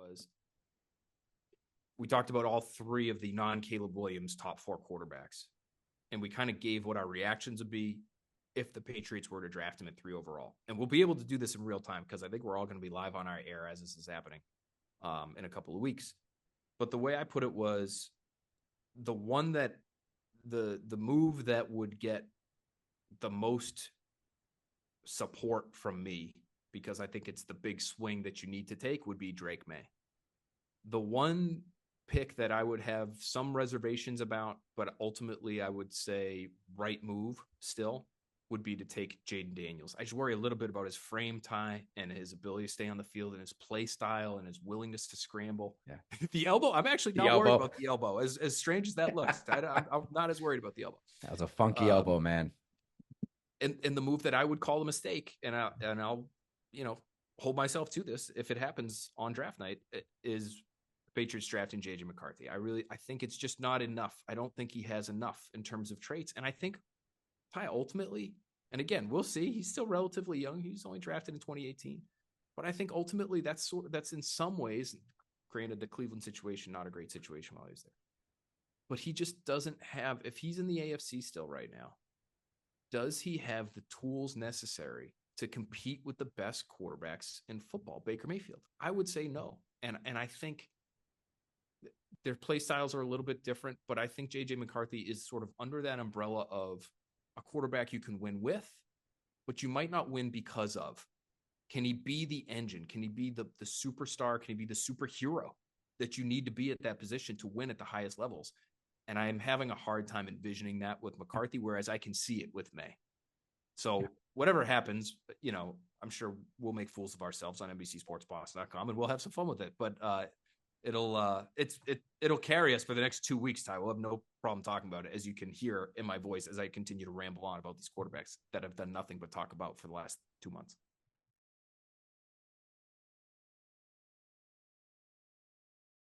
was we talked about all three of the non-Caleb Williams top 4 quarterbacks. And we kind of gave what our reactions would be if the Patriots were to draft him at 3 overall. And we'll be able to do this in real time because I think we're all going to be live on our air as this is happening in a couple of weeks. But the way I put it was the one that the move that would get the most support from me, because I think it's the big swing that you need to take, would be Drake May. The one pick that I would have some reservations about, but ultimately I would say right move still, would be to take Jaden Daniels. I just worry a little bit about his frame tie and his ability to stay on the field and his play style and his willingness to scramble. Yeah. The elbow, I'm actually not worried about the elbow. As strange as that looks, I'm not as worried about the elbow. That was a funky elbow, man. And the move that I would call a mistake, and I'll hold myself to this if it happens on draft night, is Patriots drafting JJ McCarthy. I think it's just not enough. I don't think he has enough in terms of traits. And I think Ty ultimately, and again, we'll see, he's still relatively young. He's only drafted in 2018. But I think ultimately that's in some ways, granted the Cleveland situation, not a great situation while he's there. But he just doesn't have, if he's in the AFC still right now, does he have the tools necessary to compete with the best quarterbacks in football, Baker Mayfield? I would say no. And I think their play styles are a little bit different, but I think JJ McCarthy is sort of under that umbrella of a quarterback you can win with, but you might not win because of. Can he be the engine? Can he be the superstar? Can he be the superhero that you need to be at that position to win at the highest levels? And I am having a hard time envisioning that with McCarthy, whereas I can see it with May. So whatever happens, I'm sure we'll make fools of ourselves on NBCSportsBoss.com and we'll have some fun with it. But it'll carry us for the next 2 weeks, Ty. We'll have no problem talking about it, as you can hear in my voice as I continue to ramble on about these quarterbacks that have done nothing but talk about for the last 2 months.